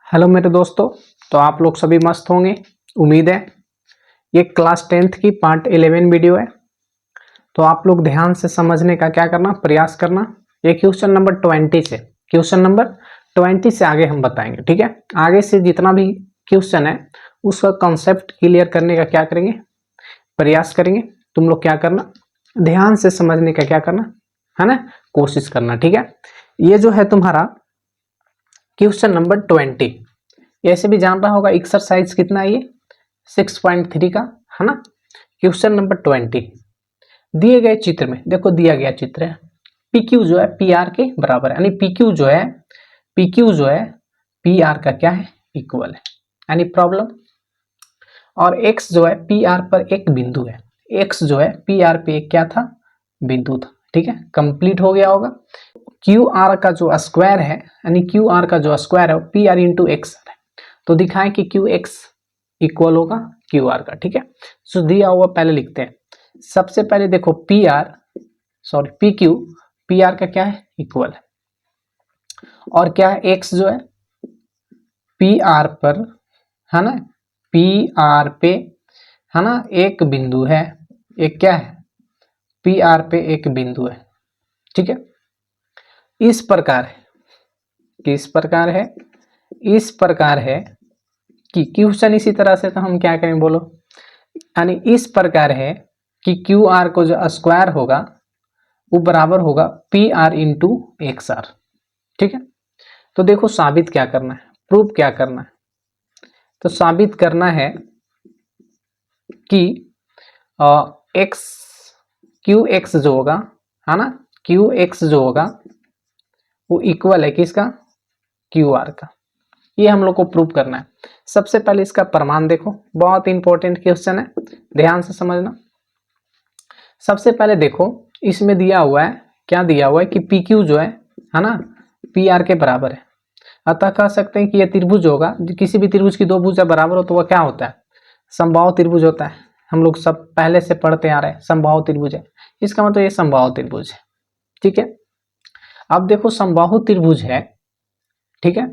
Hello मेरे दोस्तों। तो आप लोग सभी मस्त होंगे, उम्मीद है। ये क्लास 10th की पार्ट 11 वीडियो है। तो आप लोग ध्यान से समझने का क्या करना, प्रयास करना। ये क्वेश्चन नंबर 20 से आगे हम बताएंगे, ठीक है। आगे से जितना भी क्वेश्चन है उसका कॉन्सेप्ट क्लियर करने का क्या करेंगे, प्रयास करेंगे। तुम लोग क्या करना, ध्यान से समझने का क्या करना है ना, कोशिश करना, ठीक है। ये जो है तुम्हारा क्वेश्चन नंबर 20, ऐसे भी जान रहा होगा एक्सरसाइज कितना है, ये 6.3 का है ना। क्वेश्चन नंबर 20 दिए गए चित्र में देखो, दिया गया चित्र है पी क्यू जो है पी आर के बराबर है, यानी पी क्यू जो है पी आर का क्या है, इक्वल है, यानी प्रॉब्लम। और एक्स जो है पी आर पर एक बिंदु है, एक्स जो है पी आर पे एक क्या था, बिंदु था, ठीक है। कंप्लीट हो गया होगा। क्यू आर का जो स्क्वायर है, यानी क्यू आर का जो स्क्वायर है वो पी आर इंटू एक्स है। तो दिखाएं कि क्यू एक्स इक्वल होगा क्यू आर का, ठीक है। सो दिया हुआ पहले लिखते हैं। सबसे पहले देखो पी क्यू पी आर का क्या है, इक्वल है। और क्या है, एक्स जो है पी आर पर है ना, पी आर पे है ना एक बिंदु है, एक क्या है, पी आर पे एक बिंदु है, ठीक है। इस प्रकार है, किस प्रकार है, इस प्रकार है कि क्वेश्चन इसी तरह से, तो हम क्या करें बोलो, यानी इस प्रकार है कि क्यू आर को जो स्क्वायर होगा वो बराबर होगा P R into X R, ठीक है। तो देखो साबित क्या करना है, प्रूफ क्या करना है। तो साबित करना है कि एक्स क्यू एक्स जो होगा है ना, क्यू एक्स जो होगा वो इक्वल है किसका, क्यू आर का। ये हम लोग को प्रूव करना है। सबसे पहले इसका प्रमाण देखो, बहुत इंपॉर्टेंट क्वेश्चन है, ध्यान से समझना। सबसे पहले देखो इसमें दिया हुआ है, क्या दिया हुआ है कि पी क्यू जो है ना पी आर के बराबर है। अतः कह सकते हैं कि यह त्रिभुज होगा, किसी भी त्रिभुज की दो भुजा बराबर हो तो वह क्या होता है, समबाहु त्रिभुज होता है। हम लोग सब पहले से पढ़ते आ रहे हैं, समबाहु त्रिभुज है, इसका मतलब ये समबाहु त्रिभुज है, ठीक है। अब देखो समबाहु त्रिभुज है, ठीक है।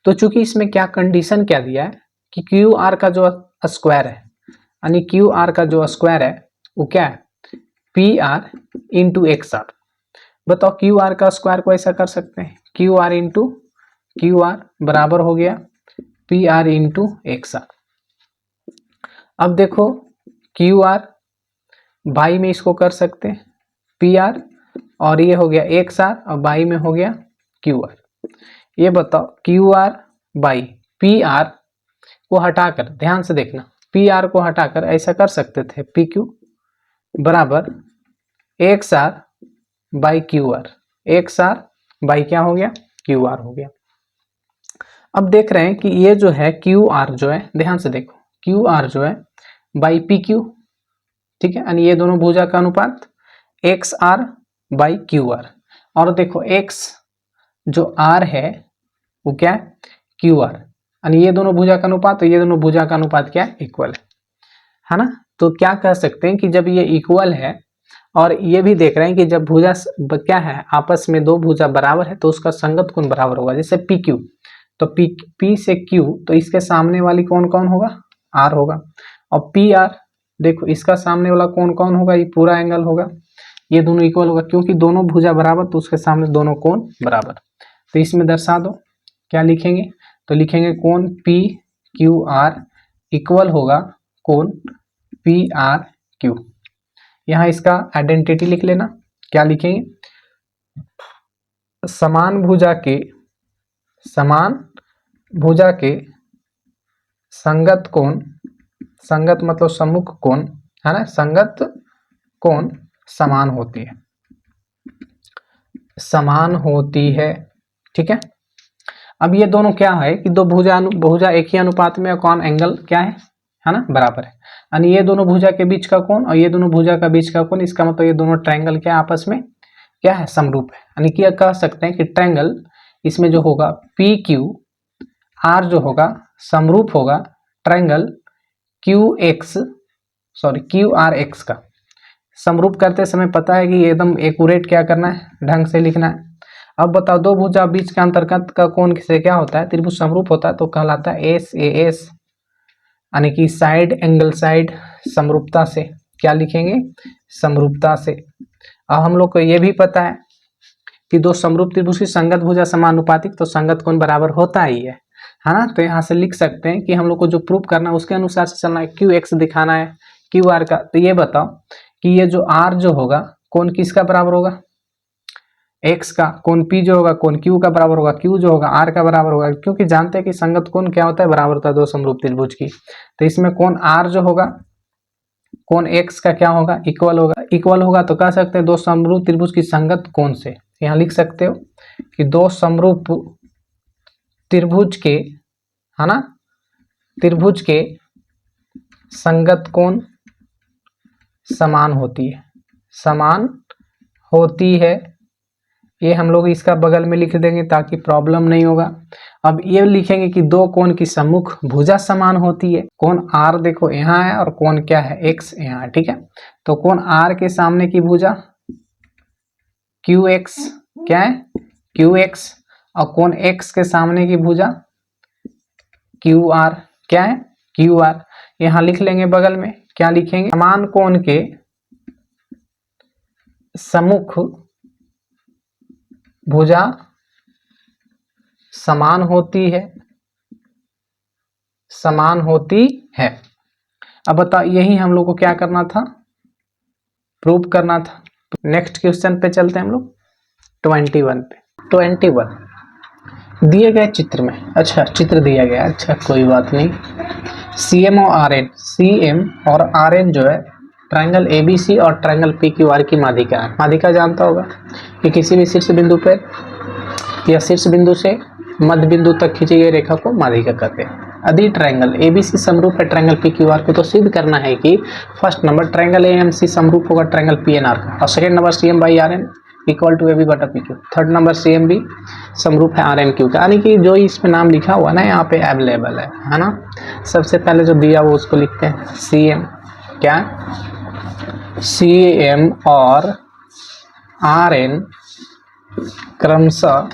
तो चूंकि इसमें क्या कंडीशन क्या दिया है कि क्यू आर का जो स्क्वायर है, यानी क्यू आर का जो स्क्वायर है वो क्या है, P R into X R. बताओ क्यू आर का स्क्वायर को ऐसा कर सकते हैं, Q R into Q R बराबर हो गया P R into X R. अब देखो क्यू आर बाई में इसको कर सकते हैं पी आर, और ये हो गया एक्स आर, और बाई में हो गया क्यू आर। ये बताओ Q R by P R को हटाकर, ध्यान से देखना, पी आर को हटाकर ऐसा कर सकते थे पी क्यू बराबर X R by Q R, X R by क्या हो गया, क्यू आर हो गया। अब देख रहे हैं कि ये जो है क्यू आर जो है, ध्यान से देखो क्यू आर जो है बाई पी क्यू, ठीक है, यानी ये दोनों भुजा का अनुपात X R by Q R. और देखो एक्स जो आर है वो क्या है, क्यू आर, यानी ये दोनों भुजा का अनुपात, तो ये दोनों भुजा का अनुपात क्या है, इक्वल है ना। तो क्या कह सकते हैं कि जब ये इक्वल है, और ये भी देख रहे हैं कि जब भुजा क्या है, आपस में दो भुजा बराबर है तो उसका संगत कोण बराबर होगा। जैसे पी क्यू, तो पी से क्यू, तो इसके सामने वाली कौन कौन होगा, आर होगा। और पी आर देखो इसका सामने वाला कौन कौन होगा, ये पूरा एंगल होगा, ये दोनों इक्वल होगा, क्योंकि दोनों भुजा बराबर तो उसके सामने दोनों कोण बराबर। तो इसमें दर्शा दो, क्या लिखेंगे, तो लिखेंगे कोण पी क्यू आर इक्वल होगा कोण पी आर क्यू। यहाँ इसका आइडेंटिटी लिख लेना, क्या लिखेंगे, समान भुजा के संगत कोण, संगत मतलब सम्मुख कोण है ना, संगत कोण समान होती है, ठीक है। अब ये दोनों क्या है कि दो भुजा एक ही अनुपात में, कौन एंगल क्या है ना, बराबर है। यानी ये दोनों भुजा के बीच का कोण और ये दोनों भुजा का बीच का कोण, इसका मतलब ये दोनों ट्रायंगल क्या आपस में क्या है, समरूप है। यानी कि कह सकते हैं कि ट्रायंगल इसमें जो होगा पी क्यू आर जो होगा समरूप होगा ट्रायंगल क्यू आर एक्स का। समरूप करते समय पता है कि एकदम एक्यूरेट क्या करना है, ढंग से लिखना है। अब बताओ, दो भुजा बीच का अंतर्गत का कोण से क्या होता है, त्रिभुज समरूप होता है, तो कहलाता है एस ए एस, यानी कि साइड एंगल साइड समरूपता से। क्या लिखेंगे, समरूपता से। अब हम लोग को ये भी पता है कि दो समरूप त्रिभुज की संगत भुजा समानुपातिक, तो संगत कोण बराबर होता ही है ना। तो यहाँ से लिख सकते हैं कि हम लोग को जो प्रूफ करना है उसके अनुसार से चलना है। क्यू एक्स दिखाना है क्यू आर का, तो ये बताओ कि ये जो आर जो होगा कोण किसका बराबर होगा, एक्स का। कोण पी जो होगा कोण क्यू का बराबर होगा, क्यू जो होगा आर का बराबर होगा, क्योंकि जानते हैं कि संगत कोण क्या होता है, बराबर होता है दो समरूप त्रिभुज की। तो इसमें कोण आर जो होगा कोण एक्स का क्या होगा, इक्वल होगा। इक्वल होगा तो कह सकते हैं दो समरूप त्रिभुज की संगत कोण से। यहाँ लिख सकते हो कि दो समरूप त्रिभुज के, है ना, त्रिभुज के संगत कोण समान होती है, समान होती है। ये हम लोग इसका बगल में लिख देंगे ताकि प्रॉब्लम नहीं होगा। अब ये लिखेंगे कि दो कोण की सम्मुख भुजा समान होती है। कोण आर देखो यहाँ है और कोण क्या है, एक्स यहाँ है, ठीक है। तो कोण आर के सामने की भुजा क्यू एक्स क्या है, क्यू एक्स, और कोण एक्स के सामने की भुजा क्यू आर क्या है, क्यू आर। यहाँ लिख लेंगे बगल में, क्या लिखेंगे, समान कोण के सम्मुख भुजा समान होती है, समान होती है। अब बताओ, यही हम लोग को क्या करना था, प्रूव करना था। नेक्स्ट क्वेश्चन पे चलते हैं हम लोग 21 पे। 21 दिए गए चित्र में, अच्छा चित्र दिया गया, अच्छा कोई बात नहीं। CM और RN, CM और RN जो है ट्रायंगल ABC और ट्रायंगल PQR की माध्यिका है। माध्यिका जानता होगा कि किसी भी शीर्ष बिंदु पे या शीर्ष बिंदु से मध्य बिंदु तक खींची गई रेखा को माध्यिका कहते हैं। यदि ट्रायंगल ABC समरूप है ट्रायंगल PQR को, तो सिद्ध करना है कि फर्स्ट नंबर ट्रायंगल AMC समरूप होगा ट्रायंगल PNR का, और second number CM by RN equal to AB बटा PQ, थर्ड नंबर CMB समरूप है RMQ का। यानी कि जो इसमें नाम लिखा हुआ ना यहाँ पे अवेलेबल है ना। सबसे पहले जो दिया वो उसको लिखते हैं CM, क्या CM और RN क्रमशः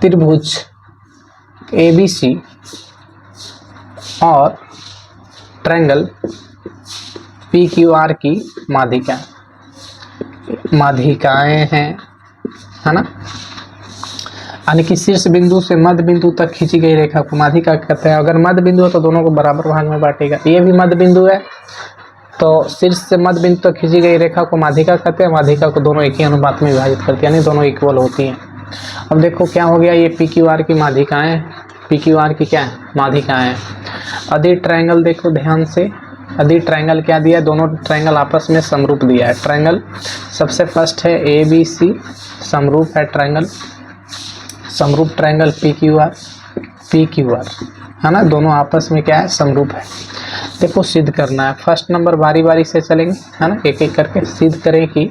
त्रिभुज ABC और ट्रायंगल PQR की माध्यिकाएं हैं, है ना। यानी कि शीर्ष बिंदु से मध्य बिंदु तक खींची गई रेखा को माध्यिका कहते हैं। अगर मध्य बिंदु है तो दोनों को बराबर भाग में बांटेगा। ये भी मध्य बिंदु है तो शीर्ष से मध्य बिंदु तक खींची गई रेखा को माध्यिका कहते हैं। माध्यिका को दोनों एक ही अनुपात में विभाजित करती है, यानी दोनों इक्वल होती हैं। अब देखो क्या हो गया, ये PQR की माध्यिकाएं, PQR की क्या माध्यिकाएं। यदि ट्रायंगल देखो ध्यान से, यदि ट्रायंगल क्या दिया, दोनों ट्रायंगल आपस में समरूप दिया है। ट्रायंगल सबसे फर्स्ट है ABC समरूप है ट्रायंगल, समरूप ट्रायंगल PQR है ना, दोनों आपस में क्या है, समरूप है। देखो सिद्ध करना है, फर्स्ट नंबर बारी बारी से चलेंगे, है ना, एक एक करके सिद्ध करें कि,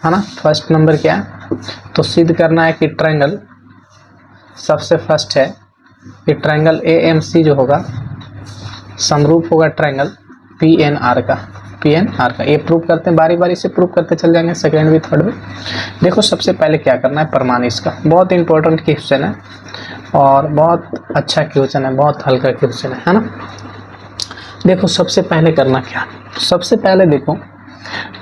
है ना। फर्स्ट नंबर क्या है, तो सिद्ध करना है कि ट्रायंगल सबसे फर्स्ट है कि ट्रायंगल AMC जो होगा समरूप होगा ट्रायंगल PNR का। ये प्रूव करते हैं, बारी बारी से प्रूव करते चल जाएंगे, सेकेंड भी थर्ड भी। देखो सबसे पहले क्या करना है, प्रमाण इसका बहुत इंपॉर्टेंट क्वेश्चन है और बहुत अच्छा क्वेश्चन है, बहुत हल्का क्वेश्चन है ना। देखो सबसे पहले करना क्या, सबसे पहले देखो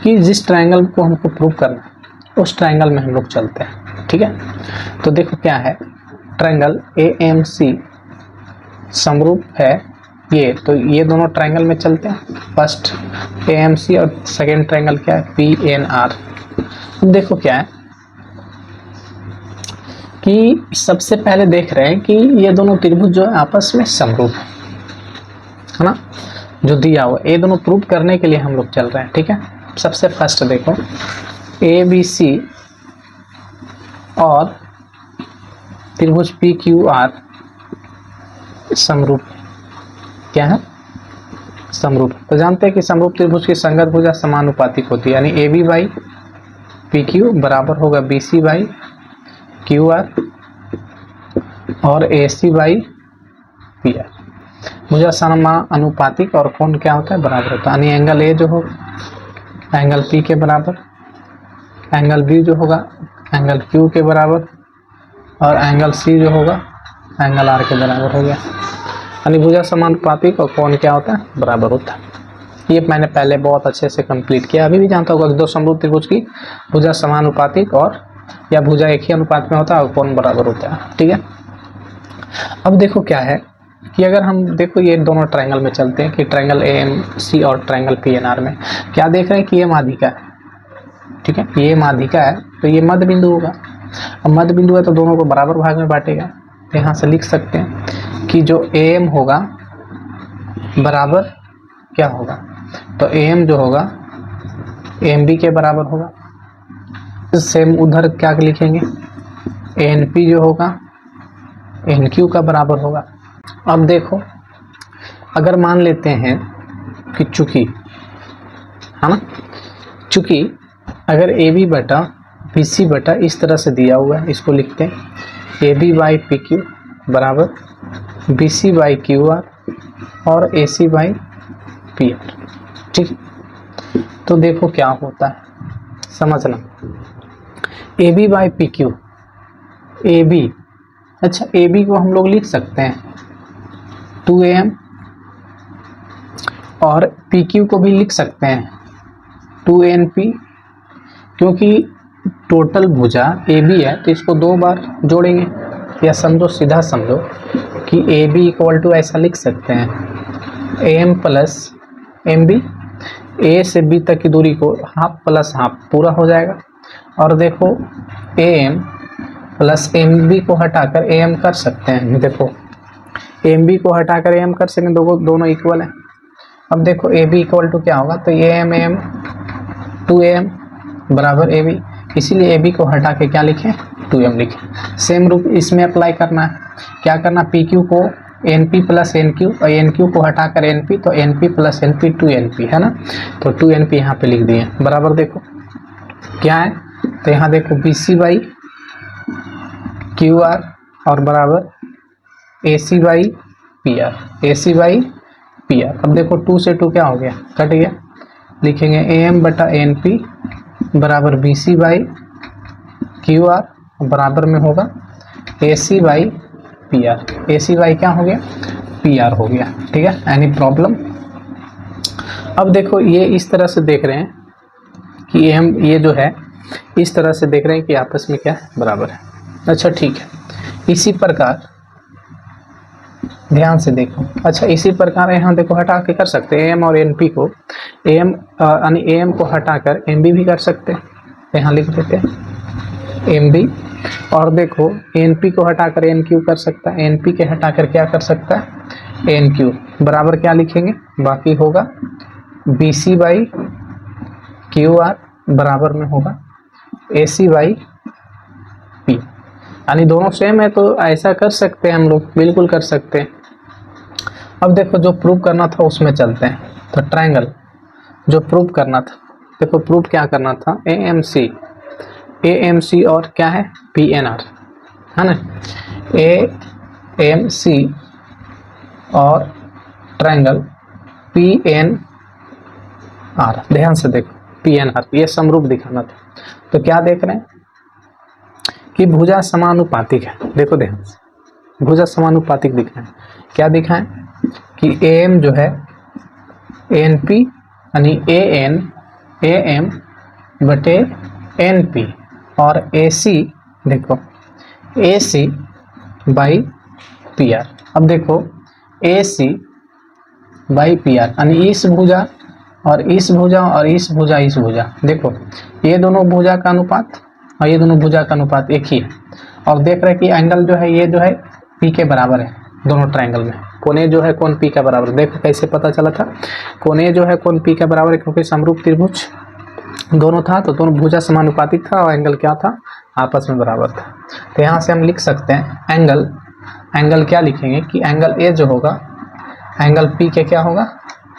कि जिस ट्रायंगल को हमको प्रूव करना है उस ट्रायंगल में हम लोग चलते हैं, ठीक है। तो देखो क्या है, ट्रायंगल AMC समरूप है ये, तो ये दोनों ट्रायंगल में चलते हैं। फर्स्ट AMC और सेकेंड ट्रायंगल क्या है, PNR। देखो क्या है कि सबसे पहले देख रहे हैं कि ये दोनों त्रिभुज जो है आपस में समरूप है ना, जो दिया हुआ। ये दोनों प्रूव करने के लिए हम लोग चल रहे हैं, ठीक है। सबसे फर्स्ट देखो ABC और त्रिभुज PQR समरूप, क्या है, समरूप। तो जानते हैं कि समरूप त्रिभुज की संगत भुजा समानुपातिक होती है, यानी AB बाई PQ बराबर होगा BC बाई QR और AC बाई PR। भुजा समानुपातिक और कोण क्या होता है, बराबर होता है, यानी एंगल A जो हो एंगल P के बराबर एंगल बी जो होगा एंगल क्यू के बराबर, और एंगल सी जो होगा एंगल आर के बराबर हो गया। यानी भुजा समानुपातिक और कोण क्या होता है, बराबर होता है। ये मैंने पहले बहुत अच्छे से कंप्लीट किया। अभी भी जानता होगा कि दो समरूप त्रिभुज की भुजा समानुपातिक और या भुजा एक ही अनुपात में होता है और कोण बराबर होता है। ठीक है, अब देखो क्या है कि अगर हम देखो ये दोनों ट्रायंगल में चलते हैं कि ट्रायंगल AMC और ट्रायंगल PNR में क्या देख रहे हैं कि ये माध्यिका है। ठीक है, ये माध्यिका है तो ये मध्य बिंदु होगा। अब मध्य बिंदु है तो दोनों को बराबर भाग में बांटेगा। तो यहाँ से लिख सकते हैं कि जो AM होगा बराबर क्या होगा, तो AM जो होगा MB के बराबर होगा। सेम उधर क्या लिखेंगे, ANP जो होगा NQ का बराबर होगा। अब देखो अगर मान लेते हैं कि चूंकि है ना, चूंकि अगर AB बटा BC बटा इस तरह से दिया हुआ है, इसको लिखते हैं AB बाई PQ बराबर BC बाई QR और AC बाई PR। ठीक, तो देखो क्या होता है समझना, AB बाई PQ, AB, अच्छा AB को हम लोग लिख सकते हैं 2AM और PQ को भी लिख सकते हैं 2NP, क्योंकि टोटल भुजा AB है तो इसको दो बार जोड़ेंगे। या समझो, सीधा समझो कि AB इक्वल टू ऐसा लिख सकते हैं AM प्लस MB, A से B तक की दूरी को हाफ प्लस हाफ पूरा हो जाएगा। और देखो AM प्लस MB को हटाकर AM कर सकते हैं, देखो MB को हटाकर AM कर सकें, दोनों इक्वल हैं। अब देखो AB इक्वल टू क्या होगा, तो AM 2AM बराबर AB, इसीलिए AB को हटा के क्या लिखें 2M लिखें। सेम रूप इसमें अप्लाई करना है, क्या करना, PQ को NP प्लस NQ और NQ को हटाकर NP, तो NP प्लस NP 2NP है ना, तो 2NP यहाँ पे लिख दिए बराबर। देखो क्या है, तो यहाँ देखो BC बाई QR और बराबर AC by PR, AC by PR। अब देखो 2 से 2 क्या हो गया, कट गया, लिखेंगे AM बटा NP बराबर BC बाई QR बराबर में होगा AC by PR। AC by क्या हो गया, PR हो गया। ठीक है, एनी प्रॉब्लम। अब देखो ये इस तरह से देख रहे हैं कि हम ये जो है इस तरह से देख रहे हैं कि आपस में क्या है, बराबर है। अच्छा ठीक है, इसी प्रकार ध्यान से देखो, अच्छा इसी प्रकार यहाँ देखो हटा के कर सकते हैं AM और NP को, यानी AM को हटाकर MB भी कर सकते हैं, यहाँ लिख देते हैं MB। और देखो NP को हटाकर NQ कर सकता है, NP के हटाकर क्या कर सकता है NQ बराबर क्या लिखेंगे, बाकी होगा BC बाई QR बराबर में होगा AC बाई P। यानी दोनों सेम है तो ऐसा कर सकते हैं हम लोग, बिल्कुल कर सकते हैं। अब देखो जो प्रूव करना था उसमें चलते हैं। तो ट्रायंगल जो प्रूव करना था, देखो प्रूव क्या करना था, AMC और क्या है PNR है ना, AMC और ट्रायंगल PNR, ध्यान से देखो PNR, ये समरूप दिखाना था। तो क्या देख रहे हैं कि भुजा समानुपातिक है, देखो ध्यान से भुजा समानुपातिक दिख रहे हैं। क्या दिखाएं कि AM जो है NP यानी AM बटे NP और AC देखो AC बाई PR। अब देखो AC बाई PR यानी इस भुजा और इस भुजा और इस भुजा इस भुजा, देखो ये दोनों भुजा का अनुपात और ये दोनों भुजा का अनुपात एक ही है। और देख रहे हैं कि एंगल जो है ये जो है P के बराबर है दोनों ट्रायंगल में। कोने जो है कोण P का बराबर, देखो कैसे पता चला था, कोने जो है कोण P का बराबर है क्योंकि समरूप त्रिभुज दोनों था तो दोनों भुजा समानुपातिक था और एंगल क्या था, आपस में बराबर था। तो यहाँ से हम लिख सकते हैं एंगल क्या लिखेंगे कि एंगल A जो होगा एंगल P के क्या होगा,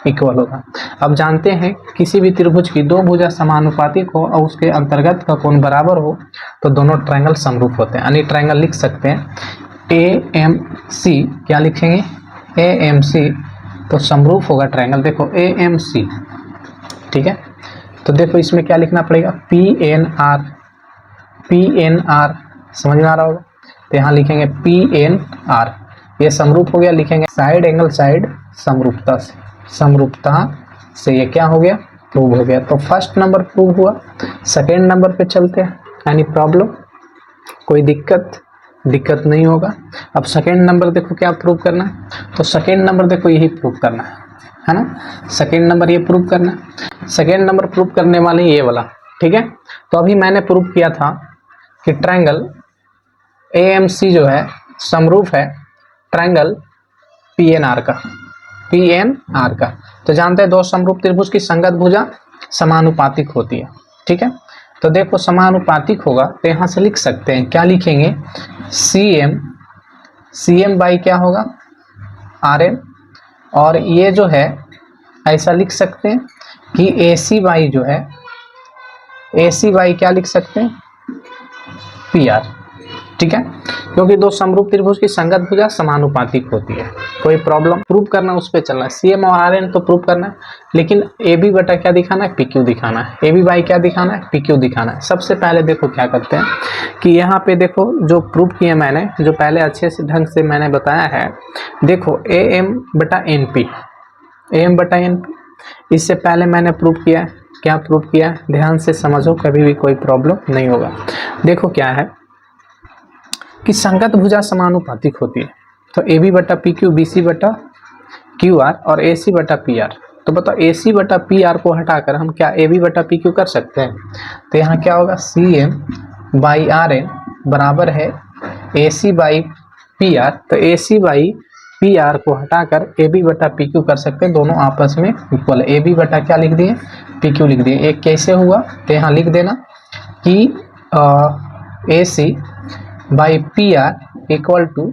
इक्वल होगा। अब जानते हैं किसी भी त्रिभुज की दो भुजा समानुपातिक हो और उसके अंतर्गत का कोण बराबर हो तो दोनों ट्रायंगल समरूप होते हैं। यानी ट्रायंगल लिख सकते हैं AMC, क्या लिखेंगे AMC, तो समरूप होगा ट्रायंगल। देखो AMC, ठीक है तो देखो इसमें क्या लिखना पड़ेगा, PNR, PNR समझ में आ रहा होगा। तो यहाँ लिखेंगे PNR, ये समरूप हो गया। लिखेंगे साइड एंगल साइड समरूपता से, समरूपता से ये क्या हो गया, प्रूव हो गया। तो फर्स्ट नंबर प्रूव हुआ। सेकेंड नंबर पे चलते हैं, यानी प्रॉब्लम, कोई दिक्कत नहीं होगा। अब सेकेंड नंबर देखो क्या प्रूव करना है, तो सेकेंड नंबर देखो यही प्रूव करना है ना, सेकेंड नंबर ये प्रूव करना है। सेकेंड नंबर प्रूव करने वाले ये वाला, ठीक है। तो अभी मैंने प्रूव किया था कि ट्रायंगल AMC जो है समरूप है ट्रायंगल PNR का। तो जानते हैं दो समरूप त्रिभुज की संगत भुजा समानुपातिक होती है, ठीक है। तो देखो समानुपातिक होगा तो यहाँ से लिख सकते हैं, क्या लिखेंगे, CM बाई क्या होगा, RM, और ये जो है ऐसा लिख सकते हैं कि AC बाई जो है, AC बाई क्या लिख सकते हैं, PR, ठीक है। क्योंकि दो समरूप त्रिभुज की संगत भुजा समानुपातिक होती है। कोई प्रॉब्लम, प्रूव करना उस पर चलना है, CM और RN तो प्रूव करना है, लेकिन AB बटा क्या दिखाना है, PQ दिखाना है। AB बाई क्या दिखाना है, PQ दिखाना है। सबसे पहले देखो क्या करते हैं कि यहाँ पे देखो जो प्रूव किया मैंने, जो पहले अच्छे से ढंग से मैंने बताया है, देखो AM बटा NP, AM बटा NP, इससे पहले मैंने प्रूव किया है। क्या प्रूव किया है, ध्यान से समझो, कभी भी कोई प्रॉब्लम नहीं होगा। देखो क्या है कि संगत भुजा समानुपातिक होती है। तो AB बटा PQ, BC बटा QR और AC बटा PR। तो बताओ AC बटा PR को हटाकर हम क्या AB बटा PQ कर सकते हैं। तो यहाँ क्या होगा, CM बाई RN बराबर है AC बाई PR। तो AC बाई PR को हटाकर AB बटा PQ कर सकते हैं, दोनों आपस में इक्वल है। AB बटा क्या लिख दिए, PQ लिख दिए। एक कैसे हुआ, तो यहाँ लिख देना कि AC by PR equal to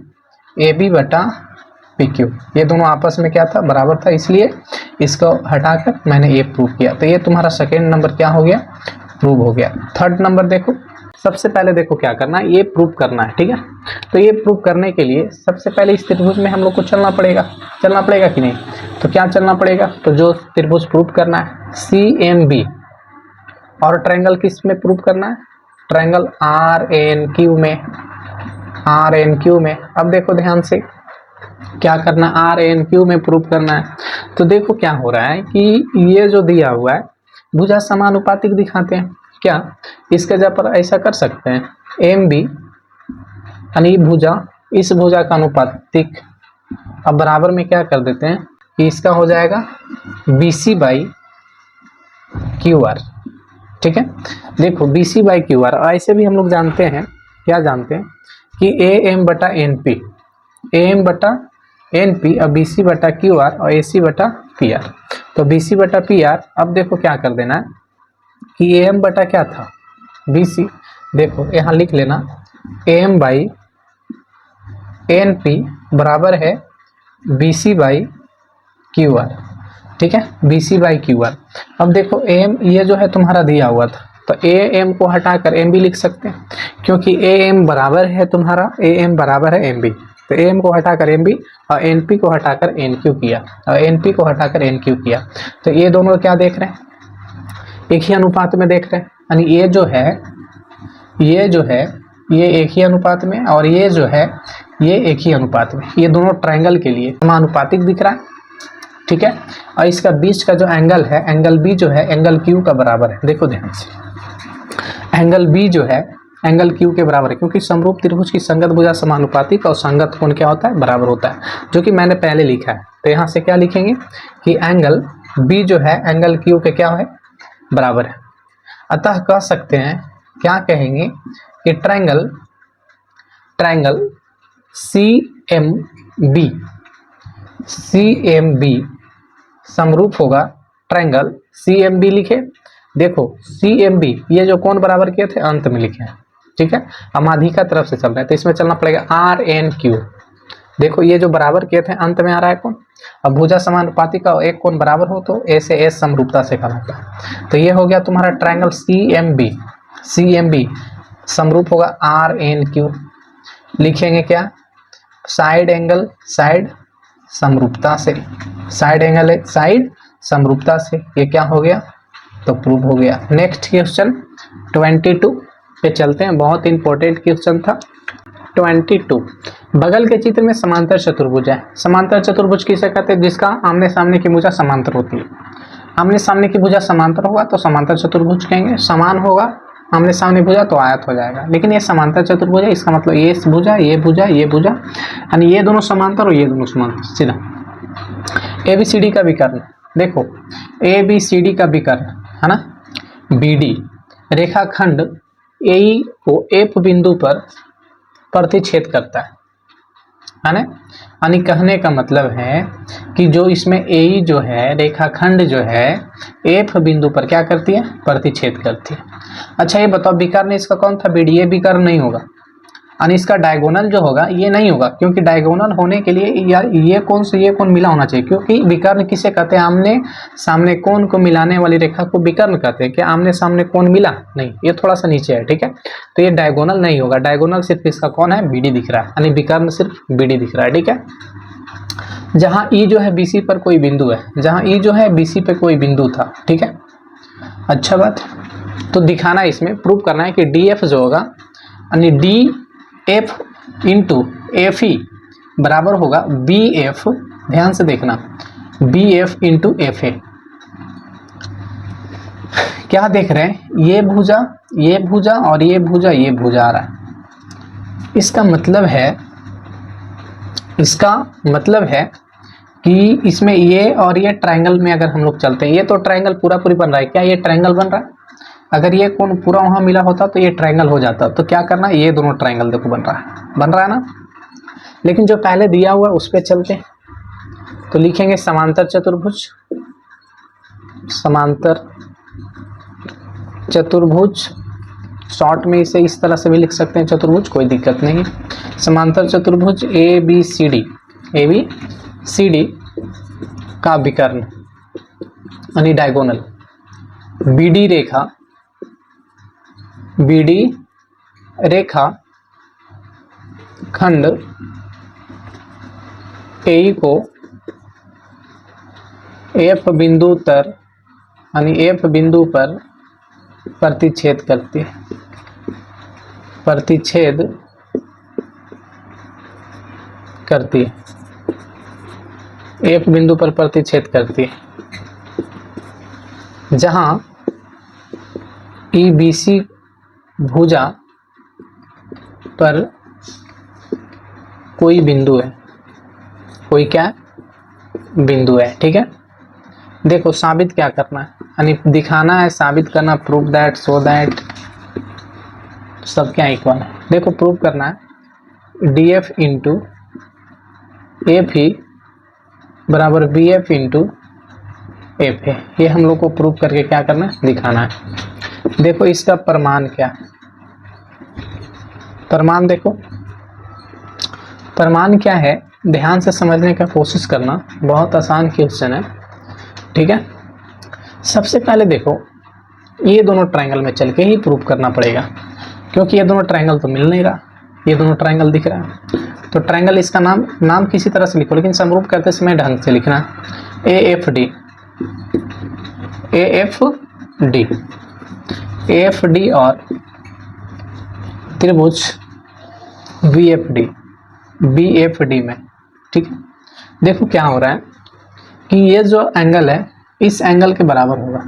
AB बटा PQ, ये दोनों आपस में क्या था, बराबर था, इसलिए इसको हटाकर मैंने ये प्रूव किया। तो ये तुम्हारा सेकेंड नंबर क्या हो गया, प्रूव हो गया। थर्ड नंबर देखो, सबसे पहले देखो क्या करना है, ये प्रूव करना है, ठीक है। तो ये प्रूव करने के लिए सबसे पहले इस त्रिभुज में हम लोग को चलना पड़ेगा कि नहीं। तो क्या चलना पड़ेगा, तो जो त्रिभुज प्रूव करना है CMB, और ट्रायंगल किस में प्रूव करना है, ट्रायंगल RNQ में। अब देखो ध्यान से क्या करना, RNQ में प्रूव करना है। तो देखो क्या हो रहा है कि ये जो दिया हुआ है भुजा समानुपातिक दिखाते हैं क्या, इसके जगह पर ऐसा कर सकते हैं, MB यानी भुजा, इस भुजा का अनुपातिक, अब बराबर में क्या कर देते हैं कि इसका हो जाएगा BC बाई QR, ठीक है। देखो BC बाई QR, ऐसे भी हम लोग जानते हैं, क्या जानते हैं कि AM बटा NP, AM बटा NP और BC बटा QR और AC बटा PR। तो BC बटा PR, अब देखो क्या कर देना है कि AM बटा क्या था, BC, देखो यहाँ लिख लेना AM बाई NP बराबर है BC बाई QR, ठीक है, BC बाई QR। अब देखो AM ये जो है तुम्हारा दिया हुआ था, तो AM को हटाकर MB लिख सकते हैं, क्योंकि AM बराबर है तुम्हारा, AM बराबर है MB। तो AM को हटाकर MB और NP को हटाकर NQ किया, और NP को हटाकर NQ किया। तो ये दोनों क्या देख रहे हैं, एक ही अनुपात में देख रहे हैं, यानी ये जो है ये एक ही अनुपात में, और ये जो है ये एक ही अनुपात में। ये दोनों ट्रायंगल के लिए समानुपातिक दिख रहा है, ठीक है। और इसका बीच का जो एंगल है, एंगल B जो है एंगल Q का बराबर है। देखो ध्यान से, एंगल B जो है एंगल Q के बराबर है, क्योंकि समरूप त्रिभुज की संगत भुजा समानुपातिक और संगत कोण क्या होता है, बराबर होता है, जो कि मैंने पहले लिखा है। तो यहाँ से क्या लिखेंगे कि एंगल B जो है एंगल Q के क्या है, बराबर है। अतः कह सकते हैं, क्या कहेंगे कि ट्रायंगल CMB समरूप होगा ट्रायंगल CMB लिखे। देखो CMB ये जो कोण बराबर किए थे अंत में लिखे हैं, ठीक है, अमाधिका तरफ से चल रहा है, तो इसमें चलना पड़ेगा RNQ। देखो ये जो बराबर किए थे अंत में आ रहा है कोण, अब भुजा समानुपातिक का एक कोण बराबर हो तो A से S समरूपता से कहलाता है। तो ये हो गया तुम्हारा ट्रायंगल CMB समरूप होगा RNQ। लिखेंगे क्या, साइड एंगल साइड समरूपता से, साइड एंगल साइड समरूपता से, ये क्या हो गया तो प्रूव हो गया। नेक्स्ट क्वेश्चन 22 पे चलते हैं, बहुत इंपॉर्टेंट क्वेश्चन था। 22 बगल के चित्र में समांतर चतुर्भुज है। समांतर चतुर्भुज किसे कहते हैं? जिसका आमने सामने की भुजा समांतर होती है। आमने सामने की भुजा समांतर होगा तो समांतर चतुर्भुज कहेंगे, समान होगा आमने सामने भुजा तो आयत हो जाएगा। लेकिन ये समांतर चतुर्भुज है, इसका मतलब ये भुजा ये भुजा ये भुजा, यानी ये दोनों समांतर और ये दोनों समांतर। सीधा ABCD का विकर्ण देखो, ABCD का विकर्ण है ना, BD रेखाखंड AE को F बिंदु पर प्रतिच्छेद करता है ना। यानी कहने का मतलब है कि जो इसमें AE जो है रेखाखंड जो है F बिंदु पर क्या करती है? प्रतिच्छेद करती है। अच्छा ये बताओ विकर्ण इसका कौन था? BD। ये विकर्ण नहीं होगा, यानी इसका डायगोनल जो होगा ये नहीं होगा, क्योंकि डायगोनल होने के लिए यार ये कोण से ये कोण मिला होना चाहिए। क्योंकि विकर्ण किसे कहते हैं? आमने सामने कोण को मिलाने वाली रेखा को विकर्ण कहते हैं। क्या आमने सामने कोण मिला? नहीं, ये थोड़ा सा नीचे है, ठीक है। तो ये डायगोनल नहीं होगा, डायगोनल सिर्फ इसका कौन है? BD दिख रहा है, यानी विकर्ण सिर्फ BD दिख रहा है, ठीक है। जहाँ E जो है BC पर कोई बिंदु है, जहाँ E जो है BC पे कोई बिंदु था, ठीक है। अच्छा बात, तो दिखाना इसमें प्रूव करना है कि DF जो होगा यानी DF इंटू FE बराबर होगा BF, ध्यान से देखना, BF इंटू FA। क्या देख रहे हैं? ये भुजा और ये भुजा आ रहा है। इसका मतलब है कि इसमें ये और ये ट्रायंगल में अगर हम लोग चलते हैं, ये तो ट्रायंगल पूरा पूरी बन रहा है। क्या ये ट्रायंगल बन रहा है? अगर ये कोण पूरा वहां मिला होता तो ये ट्रायंगल हो जाता। तो क्या करना, ये दोनों ट्रायंगल देखो बन रहा है ना। लेकिन जो पहले दिया हुआ उस पर चलते हैं, तो लिखेंगे समांतर चतुर्भुज। समांतर चतुर्भुज शॉर्ट में इसे इस तरह से भी लिख सकते हैं चतुर्भुज, कोई दिक्कत नहीं। समांतर चतुर्भुज ABCD का विकर्ण यानी डायगोनल BD रेखा खंड AE को F बिंदु पर यानी F बिंदु पर प्रतिच्छेद करती है। F बिंदु पर प्रतिच्छेद करती है, जहां EBC भुजा पर कोई बिंदु है, कोई क्या बिंदु है, ठीक है। देखो साबित क्या करना है, यानी दिखाना है, साबित करना, प्रूव दैट, शो दैट सब क्या इक्वल है। देखो प्रूव करना है DF इंटू FE बराबर BF इंटू FA। ये हम लोग को प्रूव करके क्या करना है? दिखाना है। देखो इसका प्रमाण क्या है? प्रमाण देखो, प्रमाण क्या है? ध्यान से समझने का कोशिश करना, बहुत आसान क्वेश्चन है, ठीक है। सबसे पहले देखो ये दोनों ट्रायंगल में चल के ही प्रूव करना पड़ेगा, क्योंकि ये दोनों ट्रायंगल तो मिल नहीं रहा, ये दोनों ट्रायंगल दिख रहा है। तो ट्रायंगल इसका नाम किसी तरह से लिखो, लेकिन समरूप करते समय ढंग से लिखना। AFD और त्रिभुज BFD में, ठीक है। देखो क्या हो रहा है कि ये जो एंगल है इस एंगल के बराबर होगा,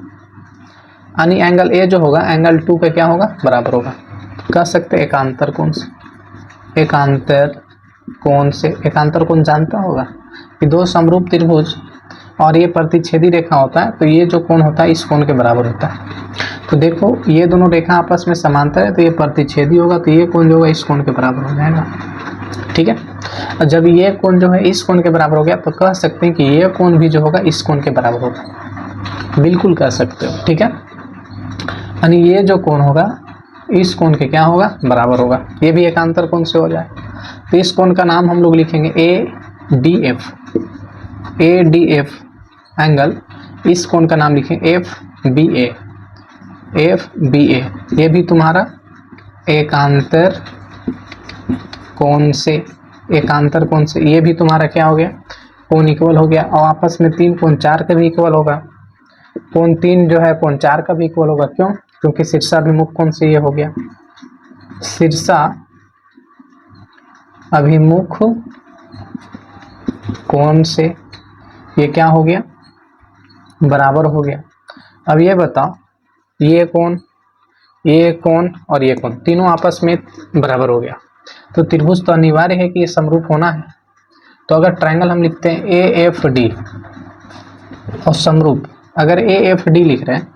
यानी एंगल A जो होगा एंगल 2 के क्या होगा? बराबर होगा। तो कह सकते हैं एकांतर कोण जानता होगा कि दो समरूप त्रिभुज और ये प्रतिच्छेदी रेखा होता है, तो ये जो कोण होता है इस कोण के बराबर होता है। तो देखो ये दोनों रेखा आपस में समांतर है, तो ये प्रतिच्छेदी होगा, तो ये कोण जो होगा इस कोण के बराबर हो जाएगा, ठीक है। और जब ये कोण जो है इस कोण के बराबर हो गया, तो कह सकते हैं कि ये कोण भी जो होगा इस कोण के बराबर होगा, बिल्कुल कह सकते हो, ठीक है। यानी ये जो कोण होगा इस कोण के क्या होगा? बराबर होगा। ये भी एकांतर कोण से हो जाए, तो इस कोण का नाम हम लोग लिखेंगे ADF एंगल। इस कोण का नाम लिखें FBA। ये भी तुम्हारा एकांतर कोण से ये भी तुम्हारा क्या हो गया? कोण इक्वल हो गया। और आपस में 3 कोण 4 के भी इक्वल होगा, कोण 3 जो है कोण 4 का भी इक्वल होगा। क्यों? क्योंकि शीर्षाभिमुख कोण से ये हो गया, शीर्षा अभिमुख कोण से ये क्या हो गया, बराबर हो गया। अब ये बताओ, ये कोण और ये कोण तीनों आपस में बराबर हो गया, तो त्रिभुज तो अनिवार्य है कि ये समरूप होना है। तो अगर ट्रायंगल हम लिखते हैं AFD और समरूप, अगर AFD लिख रहे हैं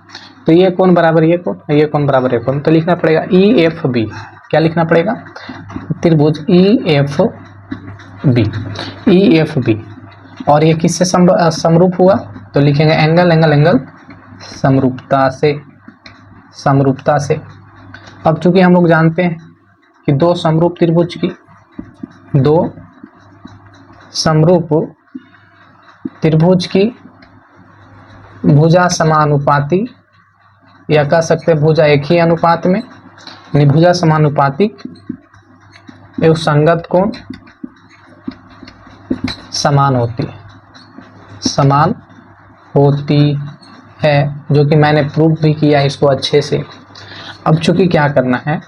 तो ये कोण बराबर ये कोण बराबर ये कोण, तो लिखना पड़ेगा EFB। क्या लिखना पड़ेगा? त्रिभुज EFB। और ये किससे समरूप हुआ? तो लिखेंगे एंगल समरूपता से। अब चूंकि हम लोग जानते हैं कि दो समरूप त्रिभुज की भुजा समानुपाती, या कह सकते हैं भुजा एक ही अनुपात में, यानी भुजा समानुपातिक एवं संगत कोण समान होती है, जो कि मैंने प्रूव भी किया इसको अच्छे से। अब चूंकि क्या करना है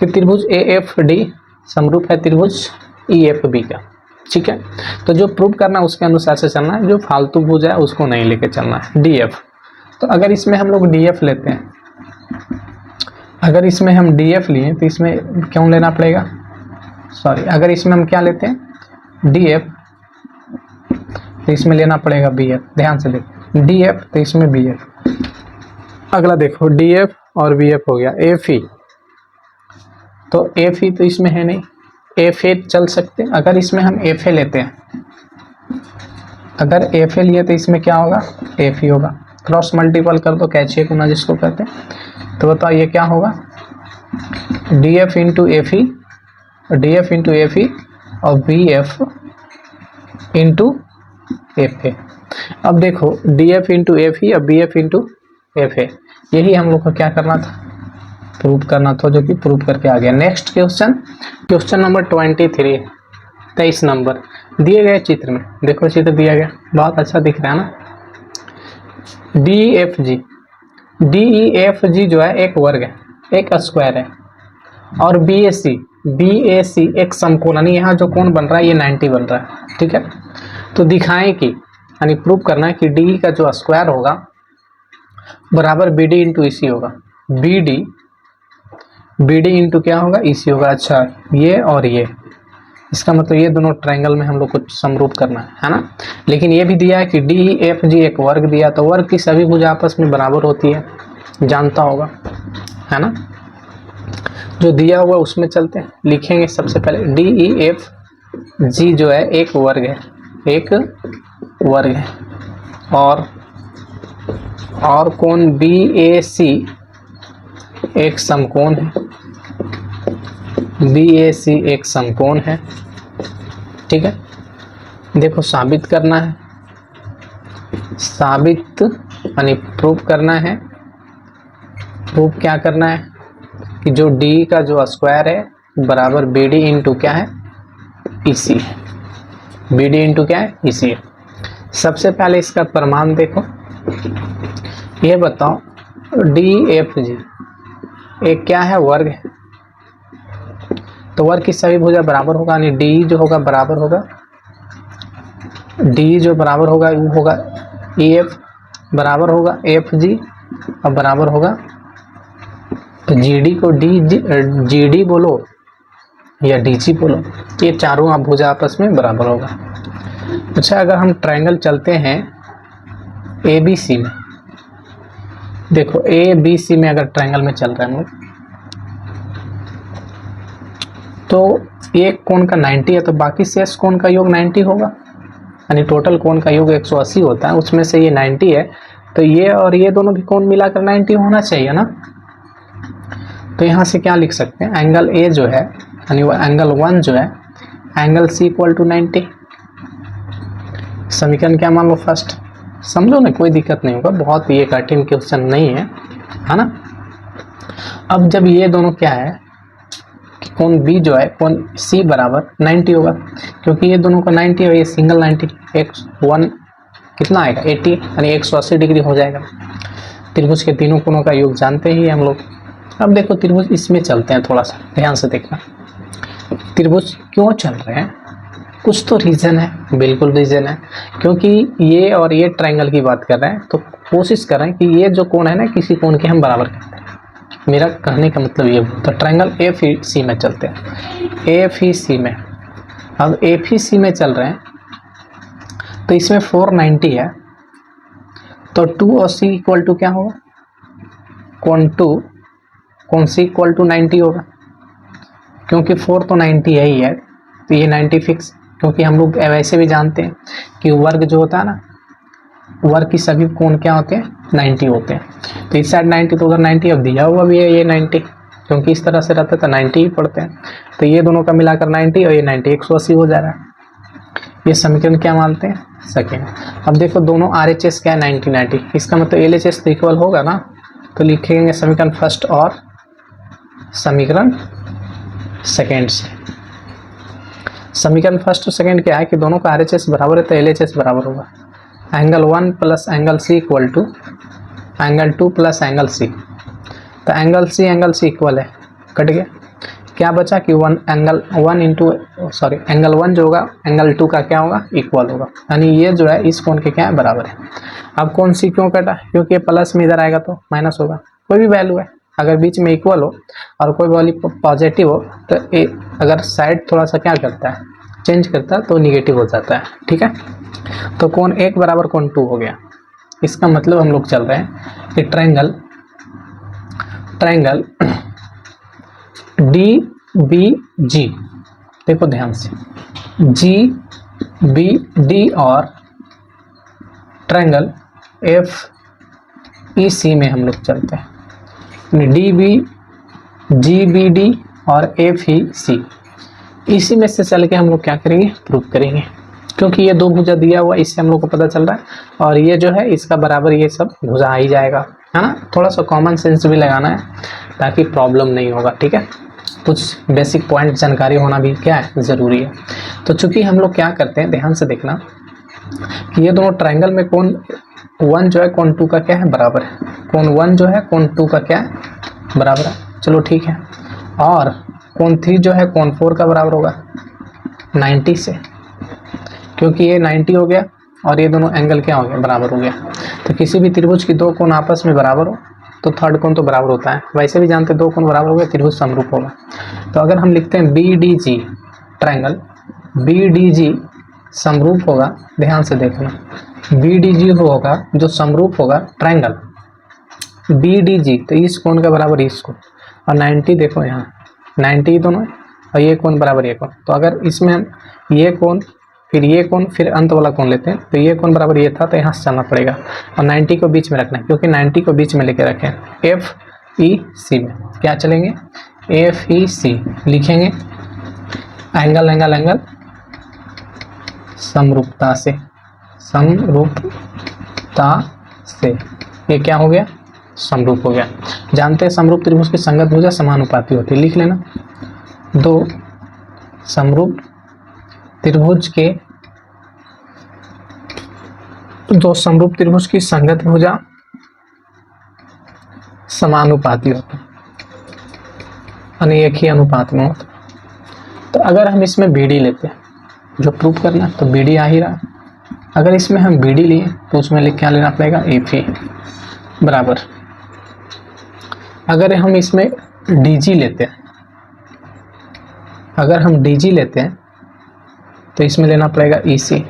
कि त्रिभुज AFD समरूप है त्रिभुज EFB का, ठीक है। तो जो प्रूव करना है उसके अनुसार से चलना है, जो फालतू भुजा है उसको नहीं लेके चलना है। DF, तो अगर इसमें हम लोग DF लेते हैं, अगर इसमें हम DF लिए तो इसमें क्यों लेना पड़ेगा, अगर इसमें हम क्या लेते हैं DF, तो इसमें लेना पड़ेगा BF। ध्यान से देखो, DF तो इसमें BF। अगला देखो, DF और BF हो गया। FE, तो FE तो इसमें है नहीं, FA चल सकते। अगर इसमें हम FA लेते हैं, अगर FA लिए तो इसमें क्या होगा, FE होगा। क्रॉस मल्टीपल कर दो, कैचिए गुना जिसको कहते हैं। तो बताओ ये क्या होगा, DF इंटू FE और BF इंटू FA। अब देखो DF इंटू FE और BF इंटू FA, यही हम लोग को क्या करना था, प्रूव करना था, जो कि प्रूव करके आ गया। नेक्स्ट क्वेश्चन नंबर 23 नंबर दिए गए चित्र में, देखो चित्र दिया गया, बहुत अच्छा दिख रहा है ना। DEFG जो है एक वर्ग है, एक स्क्वायर है, और BAC एक समकोण, यानी यहाँ जो कोण बन रहा है ये 90 बन रहा है, ठीक है। तो दिखाएं कि, यानी प्रूव करना है कि DE का जो स्क्वायर होगा बराबर BD इंटू EC होगा। BD इंटू क्या होगा, EC होगा। अच्छा, ये और ये, इसका मतलब ये दोनों ट्रायंगल में हम लोग को समरूप करना है ना। लेकिन ये भी दिया है कि DEFG एक वर्ग दिया, तो वर्ग की सभी भुजा आपस में बराबर होती है, जानता होगा, है ना। जो दिया हुआ उसमें चलते हैं, लिखेंगे सबसे पहले DEFG जो है एक वर्ग है, और कोण BAC एक समकोण है, BAC एक समकोण है, ठीक है। देखो साबित करना है, यानी प्रूव करना है। प्रूव क्या करना है कि जो D का जो स्क्वायर है बराबर BD इंटू क्या है, EC है। BD इंटू क्या है, EC है। सबसे पहले इसका प्रमाण देखो, ये बताओ DEFG एक क्या है, वर्ग है, तो वर्ग की सभी भुजा बराबर होगा, यानी DE जो होगा बराबर होगा, DE जो बराबर होगा वो होगा EF, बराबर होगा FG, और बराबर होगा GD को GD बोलो या DG बोलो, ये चारों आप भुजा आपस में बराबर होगा। अच्छा, अगर हम ट्रायंगल चलते हैं ABC में, देखो ABC में अगर ट्रायंगल में चल रहे हैं हम लोग, तो एक कोण का 90 है, तो बाकी शेष कोण का योग 90 होगा, यानी टोटल कोण का योग 180 होता है, उसमें से ये 90 है, तो ये और ये दोनों भी कोण मिलाकर 90 होना चाहिए ना। तो यहाँ से क्या लिख सकते हैं, एंगल A जो है, यानी वो एंगल 1 जो है, एंगल C इक्वल टू 90। समीकरण क्या मान लो फर्स्ट, समझो ना, कोई दिक्कत नहीं होगा, बहुत ये कठिन क्वेश्चन नहीं है ना। अब जब ये दोनों क्या है कि कोण B जो है, कोण C बराबर 90 होगा, क्योंकि ये दोनों का 90 है, ये सिंगल 90, X1 कितना आएगा 80, यानी 180 डिग्री हो जाएगा। त्रिभुज के तीनों कोणों का योग जानते ही हम लोग। अब देखो त्रिभुज इसमें चलते हैं, थोड़ा सा ध्यान से देखना त्रिभुज क्यों चल रहे हैं। कुछ तो रीज़न है, बिल्कुल रीज़न है, क्योंकि ये और ये ट्रायंगल की बात कर रहे हैं, तो कोशिश कर रहे हैं कि ये जो कोण है ना किसी कोण के हम बराबर करते हैं। मेरा कहने का मतलब ये, तो ट्रायंगल एफईसी में चलते हैं, एफईसी में। अब एफईसी में चल रहे हैं तो इसमें 490 है, तो 2 और सी इक्वल टू क्या होगा, कोण सी इक्वल टू 90 होगा, क्योंकि 4 तो 90 है ही है, तो ये 90 फिक्स। क्योंकि हम लोग वैसे भी जानते हैं कि वर्ग जो होता है ना, वर्ग की सभी कोण क्या होते हैं 90 होते हैं। तो इस साइड 90, तो उधर 90, अब दिया हुआ भी है ये 90, क्योंकि इस तरह से रहता है तो 90 ही पड़ते हैं। तो ये दोनों का मिलाकर 90 और ये 90 180 हो जा रहा है। ये समीकरण क्या मानते हैं, सेकेंड। अब देखो दोनों RHS क्या है 90 90, इसका मतलब LHS तो इक्वल होगा ना, तो लिखेंगे समीकरण फर्स्ट और समीकरण सेकेंड से। समीकरण फर्स्ट और सेकेंड क्या है कि दोनों का RHS बराबर है, तो LHS बराबर होगा angle 1 plus angle C equal to angle 2 plus angle C। तो एंगल C इक्वल है, कट गया, क्या बचा कि एंगल 1 जो होगा एंगल 2 का क्या होगा इक्वल होगा, यानी ये जो है इस कोण के क्या है बराबर है। अब कोण C क्यों कटा, क्योंकि प्लस में इधर आएगा तो माइनस होगा, कोई भी वैल्यू है अगर बीच में इक्वल हो और कोई वैल्यू पॉजिटिव हो तो अगर साइड थोड़ा सा क्या करता है चेंज करता है तो निगेटिव हो जाता है, ठीक है। तो कोण 1 बराबर कोण 2 हो गया। इसका मतलब हम लोग चल रहे हैं कि ट्रायंगल DBG, देखो ध्यान से, GBD और ट्रायंगल FEC में हम लोग चलते हैं। GBD और FEC, इसी में से चल के हम लोग क्या करेंगे प्रूव करेंगे, क्योंकि ये दो भुजा दिया हुआ इससे हम लोग को पता चल रहा है, और ये जो है इसका बराबर ये सब भुजा आ ही जाएगा, है ना। थोड़ा सा कॉमन सेंस भी लगाना है ताकि प्रॉब्लम नहीं होगा, ठीक है। कुछ बेसिक पॉइंट जानकारी होना भी क्या है ज़रूरी है। तो चूंकि हम लोग क्या करते हैं, ध्यान से देखना कि ये दोनों ट्रायंगल में कोण 1 जो है कोण 2 का क्या है बराबर है, कोण 1 जो है कोण 2 का क्या है बराबर है, चलो ठीक है। और कोण 3 जो है कोण 4 का बराबर होगा 90 से, क्योंकि ये 90 हो गया और ये दोनों एंगल क्या हो गया बराबर हो गया। तो किसी भी त्रिभुज की दो कोण आपस में बराबर हो तो थर्ड कोण तो बराबर होता है, वैसे भी जानते हैं दो कोण बराबर हो गया त्रिभुज समरूप होगा। तो अगर हम लिखते हैं BDG, ट्रायंगल BDG समरूप होगा, ध्यान से देखना, BDG होगा जो समरूप होगा ट्रायंगल BDG, तो इस कोण का बराबर इस कोण, और 90 देखो यहाँ 90 दोनों है, और ये कोण बराबर ये कोण। तो अगर इसमें हम ये कोण फिर ये कोण फिर अंत वाला कोण लेते हैं तो ये कोण बराबर ये था, तो यहाँ से चलना पड़ेगा और 90 को बीच में रखना है, क्योंकि 90 को बीच में लेके रखें। FEC में क्या चलेंगे, FEC लिखेंगे एंगल एंगल एंगल समरूपता से, ये क्या हो गया समरूप हो गया। जानते हैं समरूप त्रिभुज की संगत भुजा समानुपाती होती है, लिख लेना। दो समरूप त्रिभुज की संगत भुजा समानुपाती होती है, यानी एक ही अनुपात में होता है। तो अगर हम इसमें BD लेते हैं, जो प्रूफ करना तो BD आ ही रहा है, अगर इसमें हम BD लिए तो उसमें क्या लेना पड़ेगा FE बराबर। अगर हम इसमें DG लेते हैं, तो इसमें लेना पड़ेगा EC।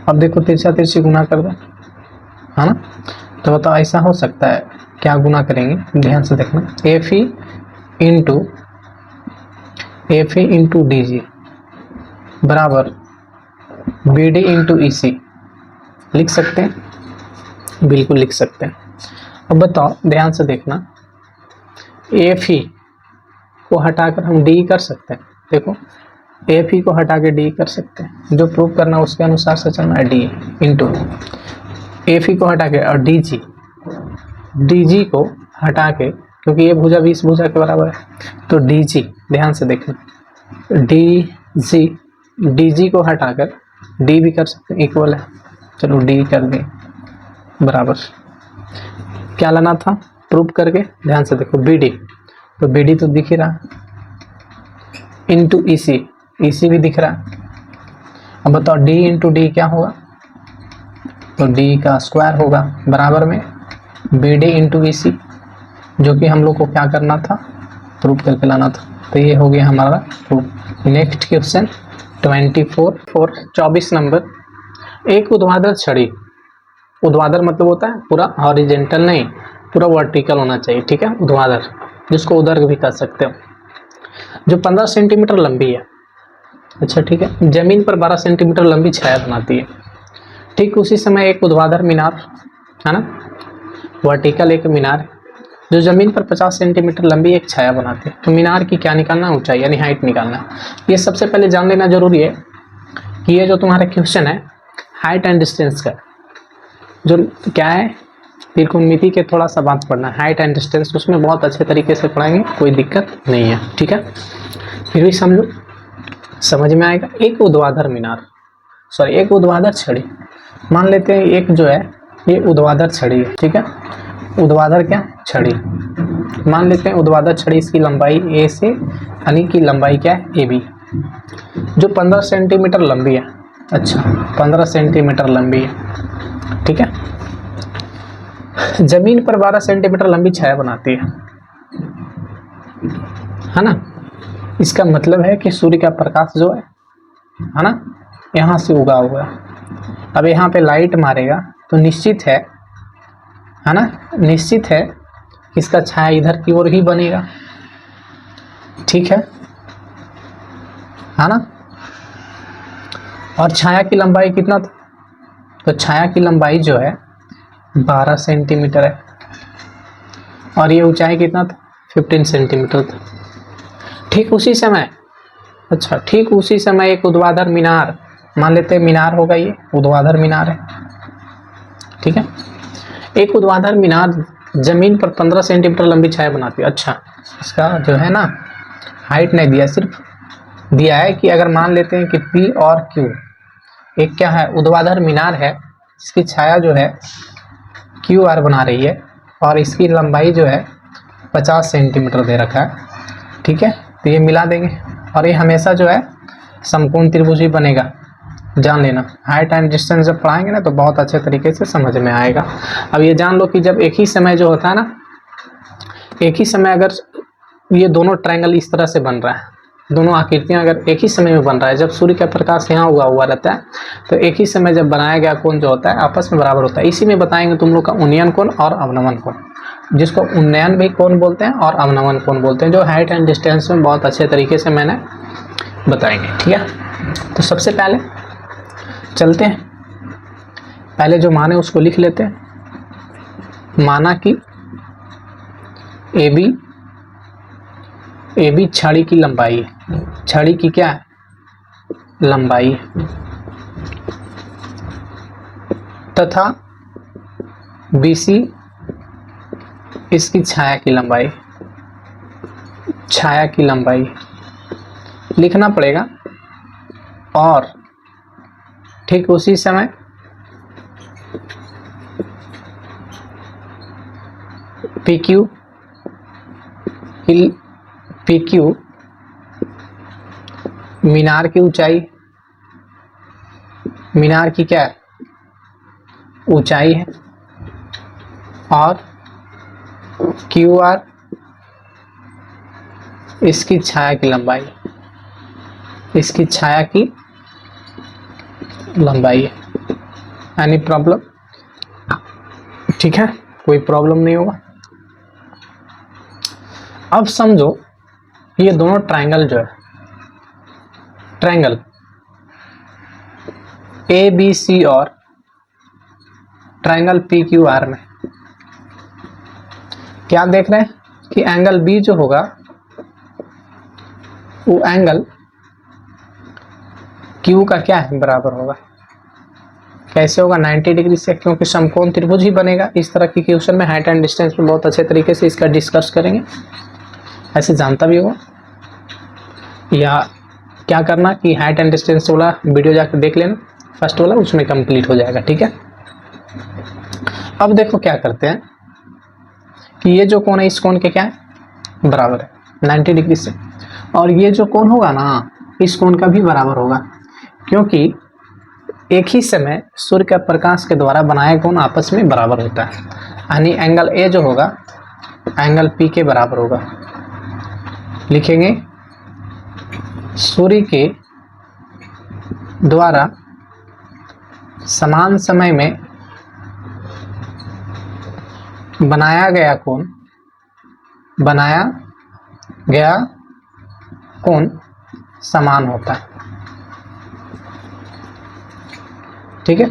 अब देखो तिरछा तिरछी गुना कर दो, है ना। तो बताओ ऐसा हो सकता है, क्या गुना करेंगे ध्यान से देखना, FE इंटू DG बराबर BD इंटू EC, लिख सकते हैं, बिल्कुल लिख सकते हैं। अब बताओ ध्यान से देखना, FE को हटाकर हम D कर सकते हैं, देखो FE को हटा के D कर सकते हैं, जो प्रूव करना उसके अनुसार से चलना है। D इंटू FE को हटा के और DG को हटा के, क्योंकि ये भुजा भी इस भुजा के बराबर है, तो DG ध्यान से देखना, DG को हटाकर D भी कर सकते हैं, इक्वल है, चलो डी कर दें बराबर, क्या लाना था प्रूव करके, ध्यान से देखो बी डी, तो बी डी तो दिख ही रहा, इंटू ई सी, ई सी भी दिख रहा। अब बताओ डी इंटू डी क्या होगा, तो डी का स्क्वायर होगा बराबर में बी डी इंटू ई सी, जो कि हम लोग को क्या करना था, प्रूव करके लाना था। तो ये हो गया हमारा प्रूफ। नेक्स्ट क्वेश्चन 24 नंबर, एक ऊर्ध्वाधर छड़ी, ऊर्ध्वाधर मतलब होता है पूरा हॉरिजेंटल नहीं, पूरा वर्टिकल होना चाहिए, ठीक है, ऊर्ध्वाधर, जिसको उदर्ग भी कर सकते हो, जो 15 सेंटीमीटर लंबी है। अच्छा ठीक है, जमीन पर 12 सेंटीमीटर लंबी छाया बनाती है। ठीक उसी समय एक ऊर्ध्वाधर मीनार है ना, वर्टिकल एक मीनार है, जो जमीन पर 50 सेंटीमीटर लंबी एक छाया बनाती है। तो मीनार की क्या निकालना, ऊंचाई यानी हाइट निकालना। ये सबसे पहले जान लेना जरूरी है कि ये जो तुम्हारा क्वेश्चन है हाइट एंड डिस्टेंस का, जो क्या है त्रिकोणमिति के थोड़ा सा बात पढ़ना, हाइट एंड डिस्टेंस, उसमें बहुत अच्छे तरीके से पढ़ाएंगे, कोई दिक्कत नहीं है, ठीक है। फिर भी समझो, समझ में आएगा। एक ऊर्ध्वाधर मीनार, सॉरी एक ऊर्ध्वाधर छड़ी, मान लेते हैं एक जो है ये ऊर्ध्वाधर छड़ी है, ठीक है, ऊर्ध्वाधर क्या छड़ी, मान लेते हैं ऊर्ध्वाधर छड़ी, इसकी लंबाई ए से, यानी कि लंबाई क्या है ए बी, जो 15 सेंटीमीटर लंबी है। अच्छा 15 सेंटीमीटर लंबी है, ठीक है, जमीन पर 12 सेंटीमीटर लंबी छाया बनाती है ना। इसका मतलब है कि सूर्य का प्रकाश जो है ना, यहाँ से उगा हुआ है। अब यहाँ पे लाइट मारेगा तो निश्चित है ना, निश्चित है इसका छाया इधर की ओर ही बनेगा, ठीक है ना। और छाया की लंबाई कितना था, तो छाया की लंबाई जो है 12 सेंटीमीटर है, और ये ऊंचाई कितना था, 15 सेंटीमीटर था। ठीक उसी समय, अच्छा ठीक उसी समय एक ऊर्ध्वाधर मीनार, मान लेते हैं मीनार होगा, ये ऊर्ध्वाधर मीनार है, ठीक है। एक ऊर्ध्वाधर मीनार जमीन पर 15 सेंटीमीटर लंबी छाया बनाती है। अच्छा इसका जो है ना हाइट नहीं दिया, सिर्फ दिया है कि अगर मान लेते हैं कि P और Q एक क्या है, ऊर्ध्वाधर मीनार है, इसकी छाया जो है QR बना रही है, और इसकी लंबाई जो है 50 सेंटीमीटर दे रखा है, ठीक है। तो ये मिला देंगे, और ये हमेशा जो है समकोण त्रिभुज ही बनेगा, जान लेना। हाइट एंड डिस्टेंस जब पढ़ाएंगे ना तो बहुत अच्छे तरीके से समझ में आएगा। अब ये जान लो कि जब एक ही समय जो होता है ना, एक ही समय अगर ये दोनों ट्रायंगल इस तरह से बन रहा है, दोनों आकृतियां अगर एक ही समय में बन रहा है, जब सूर्य का प्रकाश यहाँ उगा हुआ रहता है, तो एक ही समय जब बनाया गया कोण जो होता है आपस में बराबर होता है। इसी में बताएंगे तुम लोग का उन्नयन कोण और अवनमन कोण, जिसको उन्नयन भी कोण बोलते हैं और अवनमन कोण बोलते हैं, जो हाइट एंड डिस्टेंस में बहुत अच्छे तरीके से मैंने बताएंगे, ठीक है। तो सबसे पहले चलते हैं, पहले जो माने उसको लिख लेते हैं। माना कि ए बी छड़ी की लंबाई है, छड़ी की क्या है, लंबाई है, तथा BC इसकी छाया की लंबाई, छाया की लंबाई लिखना पड़ेगा। और ठीक उसी समय PQ मीनार की ऊंचाई, मीनार की क्या है, ऊंचाई है, और QR इसकी छाया की लंबाई, इसकी छाया की लंबाई है। एनी प्रॉब्लम, ठीक है, कोई प्रॉब्लम नहीं होगा। अब समझो ये दोनों ट्रायंगल जो है, ट्रायंगल ABC और ट्रायंगल PQR में क्या देख रहे हैं कि एंगल B जो होगा वो एंगल Q का क्या है, बराबर होगा। कैसे होगा, 90 डिग्री से, क्योंकि समकोण त्रिभुज ही बनेगा। इस तरह की क्वेश्चन में हाइट एंड डिस्टेंस में बहुत अच्छे तरीके से इसका डिस्कस करेंगे, ऐसे जानता भी होगा। या क्या करना कि हाइट एंड डिस्टेंस वाला वीडियो जाकर देख लेना, फर्स्ट वाला उसमें कंप्लीट हो जाएगा। ठीक है, अब देखो क्या करते हैं कि ये जो कोण है इस कोण के क्या है बराबर है 90 डिग्री से, और ये जो कोण होगा ना इस कोण का भी बराबर होगा, क्योंकि एक ही समय सूर्य का प्रकाश के द्वारा बनाया कोण आपस में बराबर होता है, यानी एंगल ए जो होगा एंगल पी के बराबर होगा। लिखेंगे सूर्य के द्वारा समान समय में बनाया गया कोण समान होता है। ठीक है,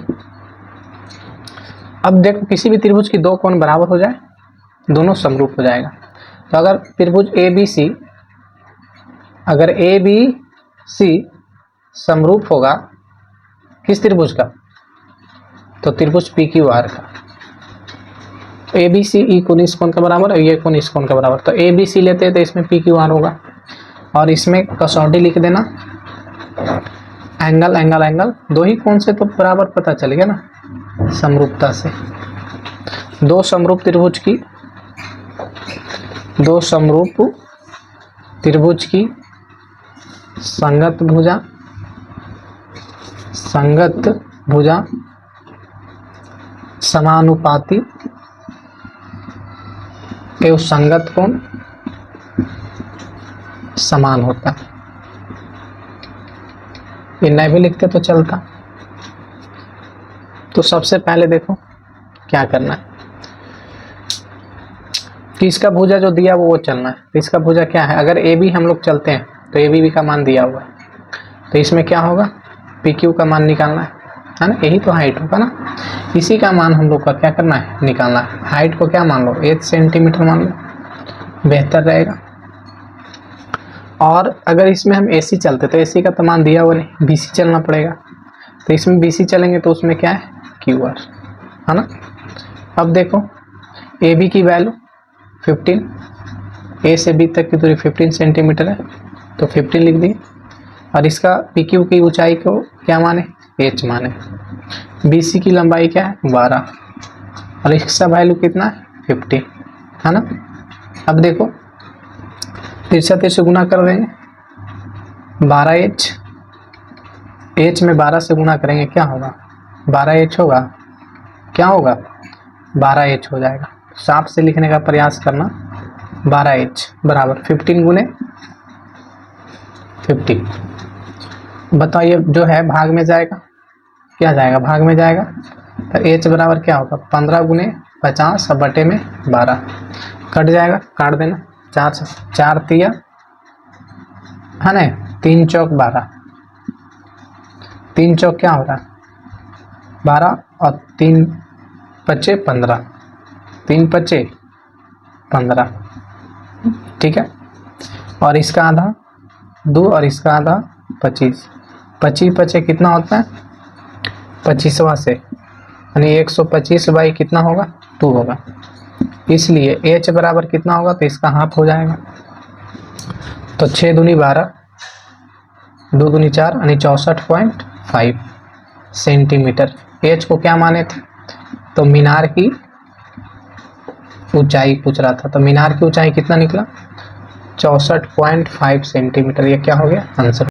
अब देखो किसी भी त्रिभुज की दो कोण बराबर हो जाए दोनों समरूप हो जाएगा। तो अगर त्रिभुज ए बी सी समरूप होगा किस त्रिभुज का, तो त्रिभुज पी क्यू आर का। तो ए बी सी ई कोण इस कोण का बराबर और ये कोण इस कोण का बराबर, तो ए बी सी लेते हैं तो इसमें पी क्यू आर होगा, और इसमें कसौटी लिख देना एंगल एंगल एंगल, दो ही कोण से तो बराबर पता चलेगा ना समरूपता से। दो समरूप त्रिभुज की संगत भुजा समानुपाती एवं संगत कोण समान होता है। ये नहीं भी लिखते तो चलता। तो सबसे पहले देखो क्या करना है कि इसका भुजा जो दिया वो चलना है। तो इसका भुजा क्या है, अगर ए बी हम लोग चलते हैं तो ए बी का मान दिया हुआ है, तो इसमें क्या होगा पी क्यू का मान निकालना है ना, यही तो हाइट होगा ना, इसी का मान हम लोग का क्या करना है निकालना है। हाइट को क्या मान लो 8 सेंटीमीटर मान लो, बेहतर रहेगा। और अगर इसमें हम एसी चलते तो एसी का तो मान दिया हुआ नहीं, बीसी चलना पड़ेगा, तो इसमें बीसी चलेंगे तो उसमें क्या है क्यू आर है ना। अब देखो ए बी की वैल्यू 15, ए से बी तक की दूरी 15 सेंटीमीटर है तो 15 लिख दिए, और इसका पी क्यू की ऊंचाई को क्या माने एच माने, बी सी की लंबाई क्या है 12, और इसका वैल्यू कितना है 50 है ना। अब देखो तिरछा से गुना कर देंगे 12h, h में 12 से गुना करेंगे क्या होगा 12h होगा, क्या होगा 12h हो जाएगा। साफ से लिखने का प्रयास करना, 12h बराबर 15 गुने 50। बताइए जो है भाग में जाएगा, क्या जाएगा भाग में जाएगा, तो h बराबर क्या होगा 15 गुने 50 और बटे में 12, कट जाएगा काट देना, 4 तिया है ना, 3 चौक 12, 3 चौक क्या हो रहा है 12 और 3 पचे 15, 3 पचे 15। ठीक है, और इसका आधा 2 और इसका आधा 25, 25 पचे कितना होता है 25वां से, यानी 125 बाई कितना होगा 2 होगा, इसलिए h बराबर कितना होगा तो इसका हाफ हो जाएगा। तो 6 दूनी 12, 2 दूनी 4 यानी 64.5 सेंटीमीटर। h को क्या माने थे, तो मीनार की ऊंचाई पूछ रहा था, तो मीनार की ऊंचाई कितना निकला 64.5 सेंटीमीटर। ये क्या हो गया आंसर।